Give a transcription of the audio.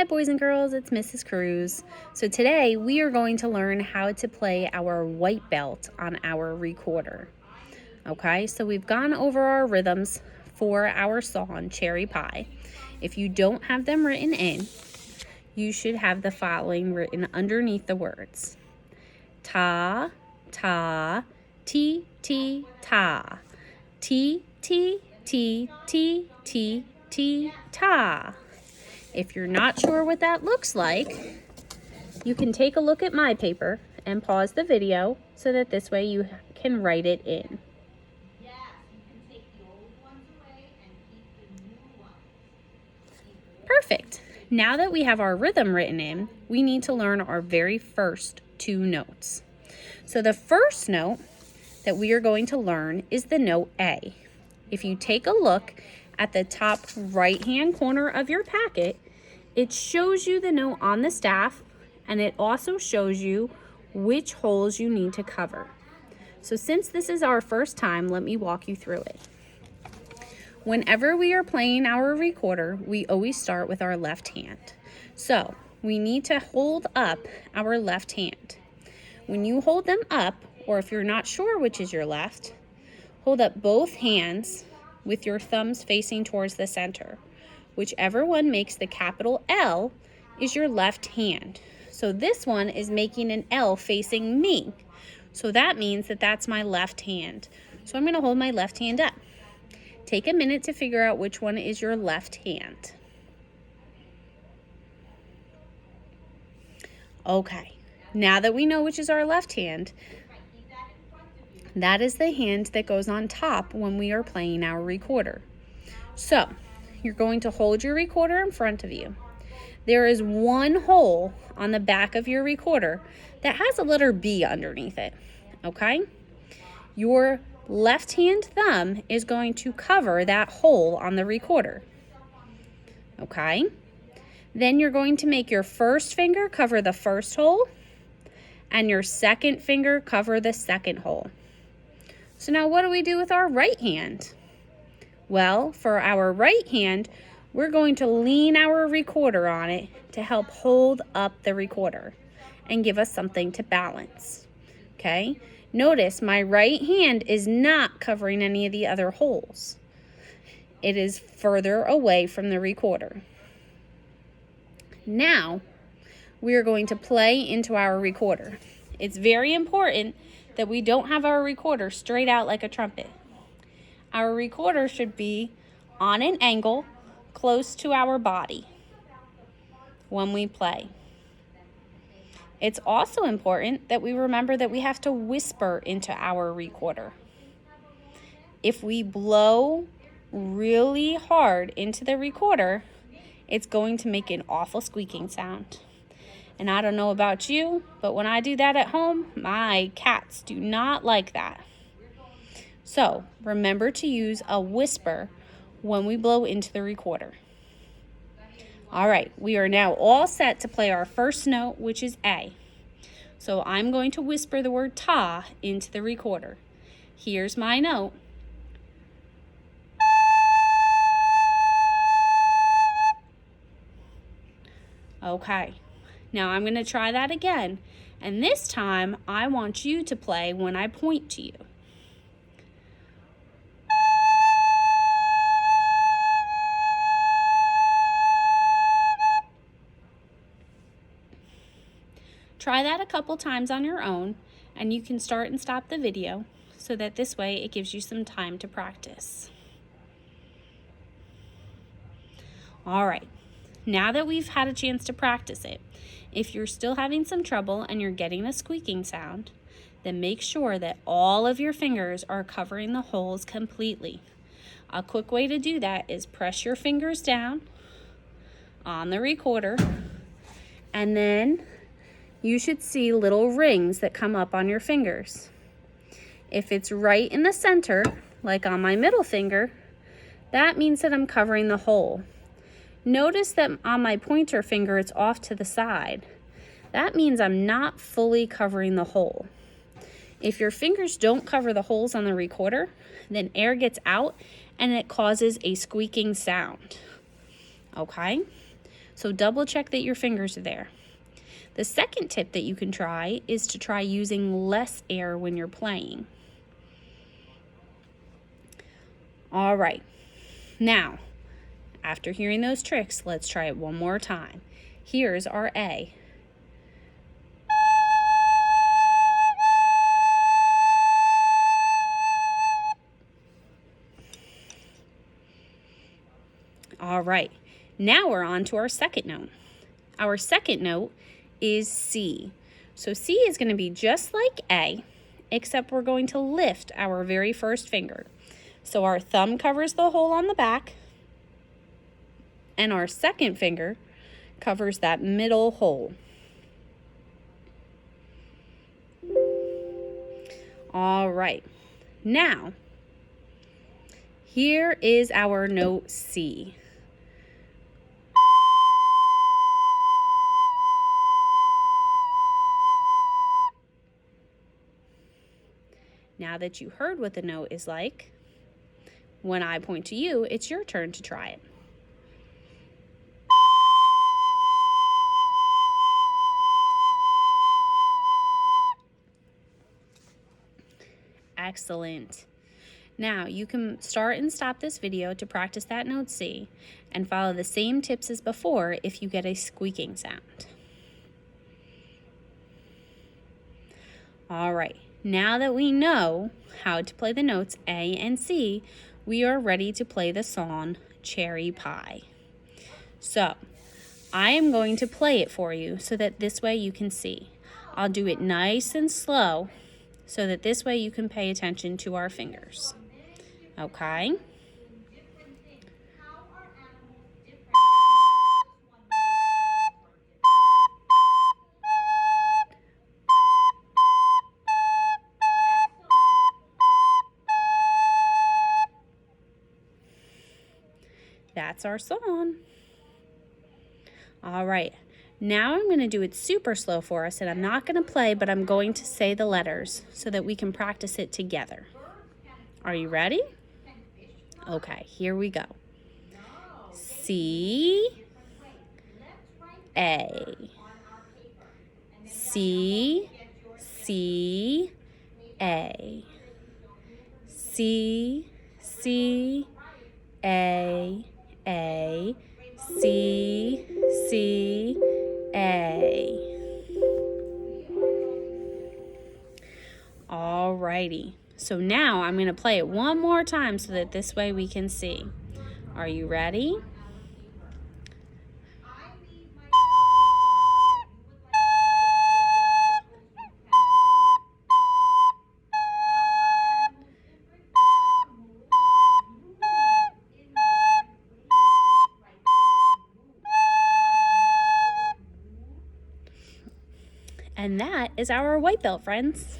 Hi boys and girls, it's Mrs. Cruz. So today we are going to learn how to play our white belt on our recorder. Okay, so we've gone over our rhythms for our song, Cherry Pie. If you don't have them written in, you should have the following written underneath the words. Ta, ta, ti, ti, ta. Ti, ti, ti, ti, ti, ti, ta. If you're not sure what that looks like, you can take a look at my paper and pause the video so that this way you can write it in. Perfect. Now that we have our rhythm written in, we need to learn our very first two notes. So the first note that we are going to learn is the note A. If you take a look at the top right-hand corner of your packet, it shows you the note on the staff, and it also shows you which holes you need to cover. So since this is our first time, let me walk you through it. Whenever we are playing our recorder, we always start with our left hand. So we need to hold up our left hand. When you hold them up, or if you're not sure which is your left, hold up both hands with your thumbs facing towards the center. Whichever one makes the capital L is your left hand. So this one is making an L facing me. So that means that that's my left hand. So I'm going to hold my left hand up. Take a minute to figure out which one is your left hand. Okay, now that we know which is our left hand, that is the hand that goes on top when we are playing our recorder. So you're going to hold your recorder in front of you. There is one hole on the back of your recorder that has a letter B underneath it, okay? Your left hand thumb is going to cover that hole on the recorder, okay? Then you're going to make your first finger cover the first hole and your second finger cover the second hole. So now what do we do with our right hand? Well, for our right hand, we're going to lean our recorder on it to help hold up the recorder and give us something to balance, okay? Notice my right hand is not covering any of the other holes. It is further away from the recorder. Now, we are going to play into our recorder. It's very important that we don't have our recorder straight out like a trumpet. Our recorder should be on an angle close to our body when we play. It's also important that we remember that we have to whisper into our recorder. If we blow really hard into the recorder, it's going to make an awful squeaking sound. And I don't know about you, but when I do that at home, my cats do not like that. So remember to use a whisper when we blow into the recorder. All right, we are now all set to play our first note, which is A. So I'm going to whisper the word ta into the recorder. Here's my note. Okay, now I'm going to try that again. And this time, I want you to play when I point to you. Try that a couple times on your own, and you can start and stop the video so that this way it gives you some time to practice. All right, now that we've had a chance to practice it, if you're still having some trouble and you're getting a squeaking sound, then make sure that all of your fingers are covering the holes completely. A quick way to do that is press your fingers down on the recorder, and then you should see little rings that come up on your fingers. If it's right in the center, like on my middle finger, that means that I'm covering the hole. Notice that on my pointer finger, it's off to the side. That means I'm not fully covering the hole. If your fingers don't cover the holes on the recorder, then air gets out and it causes a squeaking sound. Okay? So double check that your fingers are there. The second tip that you can try is to try using less air when you're playing. All right, now, after hearing those tricks, let's try it one more time. Here's our A. All right, now we're on to our second note. Our second note is C. So C is going to be just like A, except we're going to lift our very first finger. So our thumb covers the hole on the back, and our second finger covers that middle hole. All right, now here is our note C. Now that you heard what the note is like, when I point to you, it's your turn to try it. Excellent. Now you can start and stop this video to practice that note C and follow the same tips as before if you get a squeaking sound. All right, now that we know how to play the notes A and C, we are ready to play the song Cherry Pie. So I am going to play it for you so that this way you can see. I'll do it nice and slow so that this way you can pay attention to our fingers. Okay? That's our song. All right, now I'm going to do it super slow for us, and I'm not going to play, but I'm going to say the letters so that we can practice it together. Are you ready? Okay, here we go. C, A, C, C, A, C, C, A, C, C, A. Alrighty, so now I'm going to play it one more time so that this way we can see. Are you ready? And that is our white belt, friends.